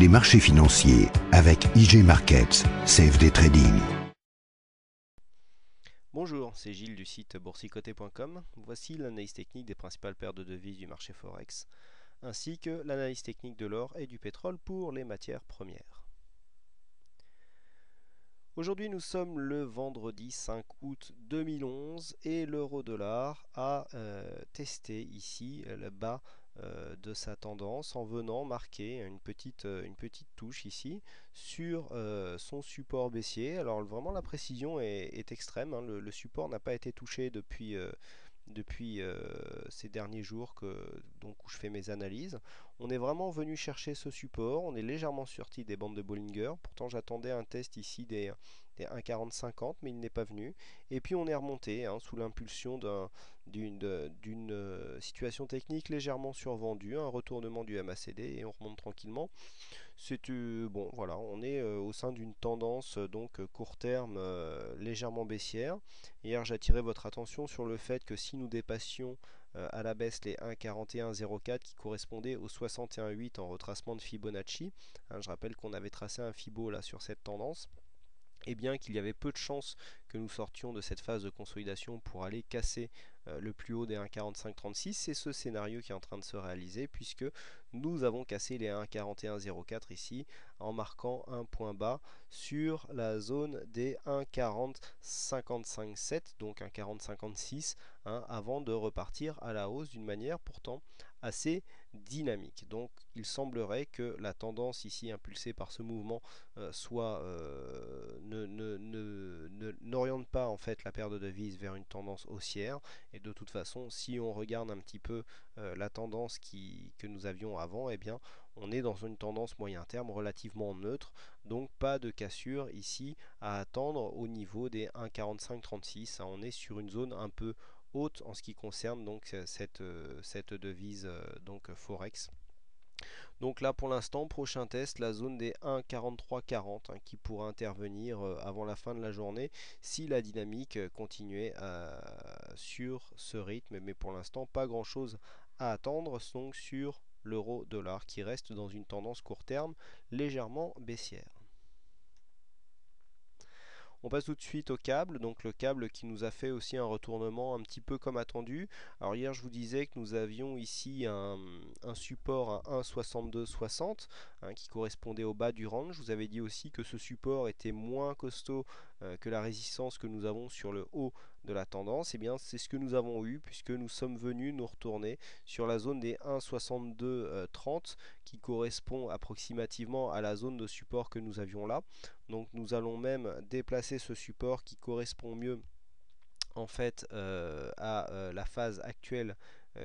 Les marchés financiers avec IG Markets, CFD Trading. Bonjour, c'est Gilles du site boursicoté.com. Voici l'analyse technique des principales paires de devises du marché Forex, ainsi que l'analyse technique de l'or et du pétrole pour les matières premières. Aujourd'hui, nous sommes le vendredi 5 août 2011 et l'euro-dollar a testé ici le bas de sa tendance en venant marquer une petite touche ici sur son support baissier. Alors vraiment la précision est extrême, hein. Le support n'a pas été touché depuis ces derniers jours où je fais mes analyses. On est vraiment venu chercher ce support, on est légèrement sorti des bandes de Bollinger, pourtant j'attendais un test ici des 1,4050 mais il n'est pas venu. Et puis on est remonté sous l'impulsion d'une situation technique légèrement survendue, un retournement du MACD et on remonte tranquillement. C'est bon, voilà, on est au sein d'une tendance court terme légèrement baissière. Hier, j'attirais votre attention sur le fait que si nous dépassions à la baisse les 1,4104 qui correspondaient au 61,8 en retracement de Fibonacci, je rappelle qu'on avait tracé un Fibo là sur cette tendance, et bien qu'il y avait peu de chances que nous sortions de cette phase de consolidation pour aller casser le plus haut des 1,4536, c'est ce scénario qui est en train de se réaliser puisque nous avons cassé les 1,4104 ici en marquant un point bas sur la zone des 1,4055,7, donc 1,4056, avant de repartir à la hausse d'une manière pourtant assez dynamique. Donc il semblerait que la tendance ici impulsée par ce mouvement n'oriente pas en fait la paire de devises vers une tendance haussière. Et de toute façon, si on regarde un petit peu la tendance que nous avions avant, eh bien on est dans une tendance moyen terme relativement neutre, donc pas de cassure ici à attendre au niveau des 1,4536. On est sur une zone un peu haute en ce qui concerne donc cette devise Forex. Donc là pour l'instant, prochain test, la zone des 1,4340 qui pourra intervenir avant la fin de la journée si la dynamique continuait sur ce rythme. Mais pour l'instant, pas grand chose à attendre donc sur l'euro-dollar qui reste dans une tendance court terme légèrement baissière. On passe tout de suite au câble, donc le câble qui nous a fait aussi un retournement un petit peu comme attendu. Alors hier je vous disais que nous avions ici un support à 1,6260 qui correspondait au bas du range. Je vous avais dit aussi que ce support était moins costaud que la résistance que nous avons sur le haut de la tendance. Et bien c'est ce que nous avons eu puisque nous sommes venus nous retourner sur la zone des 1,6230 qui correspond approximativement à la zone de support que nous avions là. Donc nous allons même déplacer ce support qui correspond mieux en fait à la phase actuelle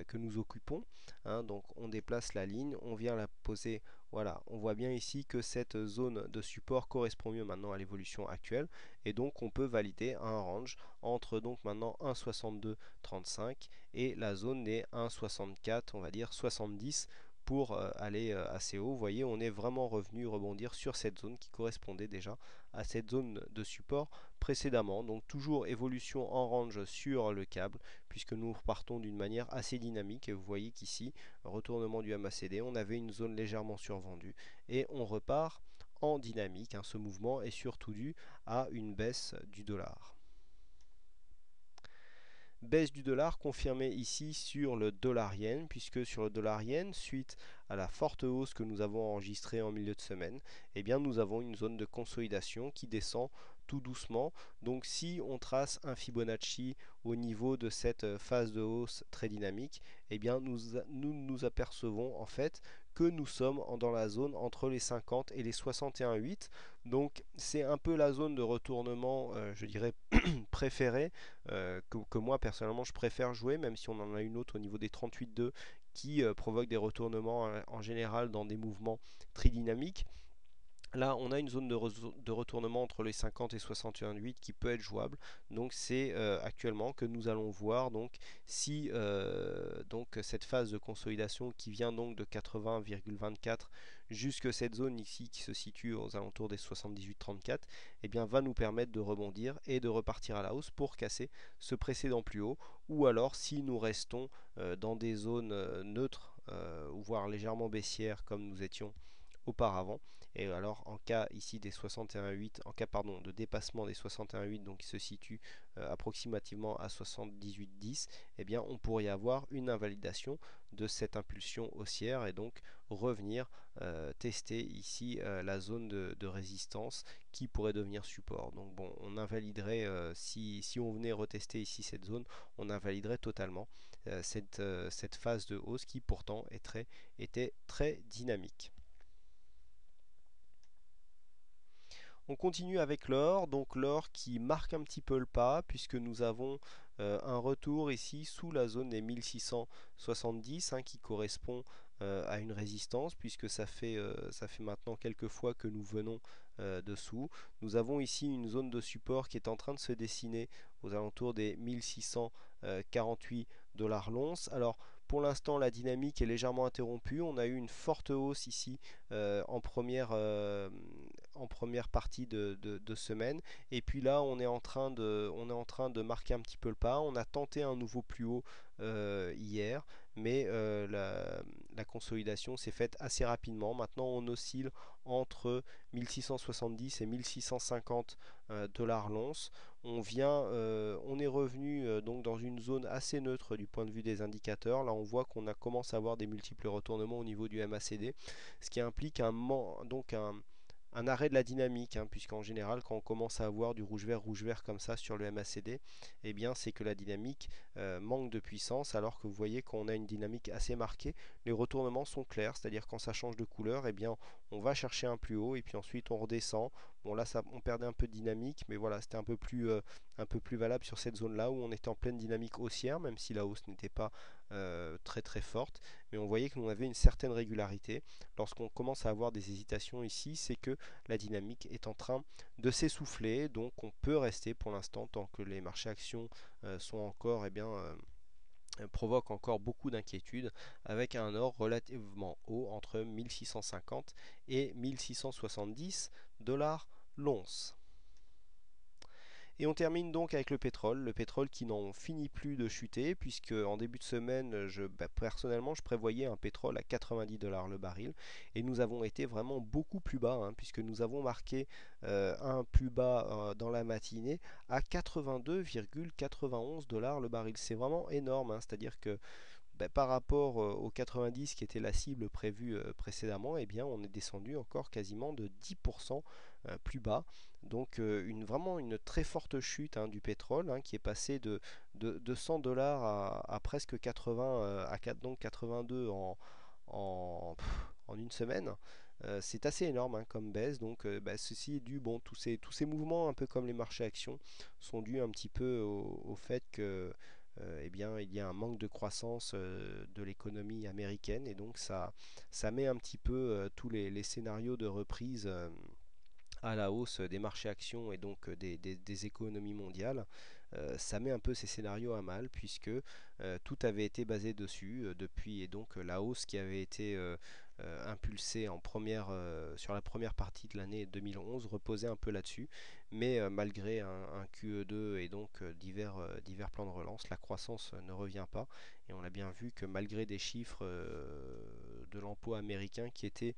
que nous occupons. Donc on déplace la ligne, on vient la poser. Voilà, on voit bien ici que cette zone de support correspond mieux maintenant à l'évolution actuelle et donc on peut valider un range entre donc maintenant 1,6235 et la zone des 1,64, on va dire 70 pour aller assez haut. Vous voyez, on est vraiment revenu rebondir sur cette zone qui correspondait déjà à cette zone de support précédemment. Donc toujours évolution en range sur le câble puisque nous repartons d'une manière assez dynamique et vous voyez qu'ici, retournement du MACD, on avait une zone légèrement survendue et on repart en dynamique. Ce mouvement est surtout dû à une baisse du dollar. Baisse du dollar confirmée ici sur le dollar-yen, puisque sur le dollar-yen, suite à la forte hausse que nous avons enregistrée en milieu de semaine, eh bien nous avons une zone de consolidation qui descend tout doucement. Donc si on trace un Fibonacci au niveau de cette phase de hausse très dynamique, eh bien nous apercevons en fait que nous sommes dans la zone entre les 50 et les 61,8. Donc c'est un peu la zone de retournement, je dirais, préférée que moi personnellement je préfère jouer, même si on en a une autre au niveau des 38,2 qui provoque des retournements en général dans des mouvements très dynamiques. Là, on a une zone de retournement entre les 50 et 61,8 qui peut être jouable. Donc, c'est actuellement que nous allons voir donc si cette phase de consolidation qui vient donc de 80,24 jusque cette zone ici qui se situe aux alentours des 78,34, eh bien, va nous permettre de rebondir et de repartir à la hausse pour casser ce précédent plus haut. Ou alors, si nous restons dans des zones neutres, voire légèrement baissières comme nous étions auparavant. Et alors en cas ici des 61,8, en cas pardon de dépassement des 61,8, donc qui se situe approximativement à 78,10, eh bien on pourrait avoir une invalidation de cette impulsion haussière et donc revenir tester ici la zone de résistance qui pourrait devenir support. Donc bon, on invaliderait, si on venait retester ici cette zone, on invaliderait totalement cette phase de hausse qui pourtant était très dynamique. On continue avec l'or, donc l'or qui marque un petit peu le pas puisque nous avons un retour ici sous la zone des 1670 qui correspond à une résistance puisque ça fait maintenant quelques fois que nous venons dessous. Nous avons ici une zone de support qui est en train de se dessiner aux alentours des 1648 $ l'once. Alors pour l'instant, la dynamique est légèrement interrompue. On a eu une forte hausse ici en première partie de semaine. Et puis là, on est en train de marquer un petit peu le pas. On a tenté un nouveau plus haut hier, mais la consolidation s'est faite assez rapidement. Maintenant, on oscille entre 1670 et 1650 $ l'once. On est revenu donc dans une zone assez neutre du point de vue des indicateurs. Là, on voit qu'on commence à avoir des multiples retournements au niveau du MACD, ce qui implique un arrêt de la dynamique, puisqu'en général, quand on commence à avoir du rouge-vert comme ça sur le MACD, eh bien, c'est que la dynamique manque de puissance, alors que vous voyez qu'on a une dynamique assez marquée. Les retournements sont clairs, c'est-à-dire quand ça change de couleur, eh bien, on va chercher un plus haut et puis ensuite on redescend. Bon, là, on perdait un peu de dynamique, mais voilà, c'était un peu plus valable sur cette zone-là où on était en pleine dynamique haussière, même si la hausse n'était pas très très forte. Mais on voyait qu'on avait une certaine régularité. Lorsqu'on commence à avoir des hésitations ici, c'est que la dynamique est en train de s'essouffler. Donc on peut rester pour l'instant tant que les marchés actions sont encore provoquent encore beaucoup d'inquiétudes avec un or relativement haut entre 1650 et 1670 $ l'once. Et on termine donc avec le pétrole qui n'en finit plus de chuter, puisque en début de semaine, personnellement, je prévoyais un pétrole à 90 $ le baril, et nous avons été vraiment beaucoup plus bas, puisque nous avons marqué un plus bas dans la matinée à 82,91 $ le baril. C'est vraiment énorme, c'est-à-dire que par rapport aux 90 qui était la cible prévue précédemment, eh bien, on est descendu encore quasiment de 10% plus bas. Donc vraiment une très forte chute du pétrole qui est passé de 100 $ à presque 80, donc 82 en une semaine. C'est assez énorme comme baisse, donc ceci est dû, tous ces mouvements, un peu comme les marchés actions, sont dus un petit peu au fait que eh bien, il y a un manque de croissance de l'économie américaine et donc ça met un petit peu tous les scénarios de reprise à la hausse des marchés actions et donc des économies mondiales. Ça met un peu ces scénarios à mal puisque tout avait été basé dessus depuis et donc la hausse qui avait été impulsée sur la première partie de l'année 2011 reposait un peu là-dessus, mais malgré un QE2 et donc divers plans de relance, la croissance ne revient pas et on a bien vu que malgré des chiffres de l'emploi américain qui étaient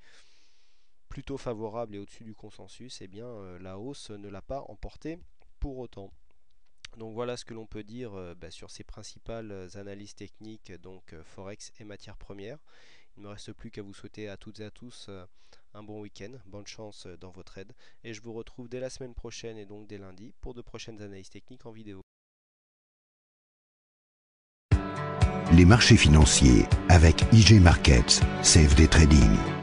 plutôt favorable et au-dessus du consensus, eh bien la hausse ne l'a pas emporté pour autant. Donc voilà ce que l'on peut dire sur ces principales analyses techniques, donc Forex et matières premières. Il ne me reste plus qu'à vous souhaiter à toutes et à tous un bon week-end, bonne chance dans vos trades, et je vous retrouve dès la semaine prochaine et donc dès lundi pour de prochaines analyses techniques en vidéo. Les marchés financiers avec IG Markets, CFD Trading.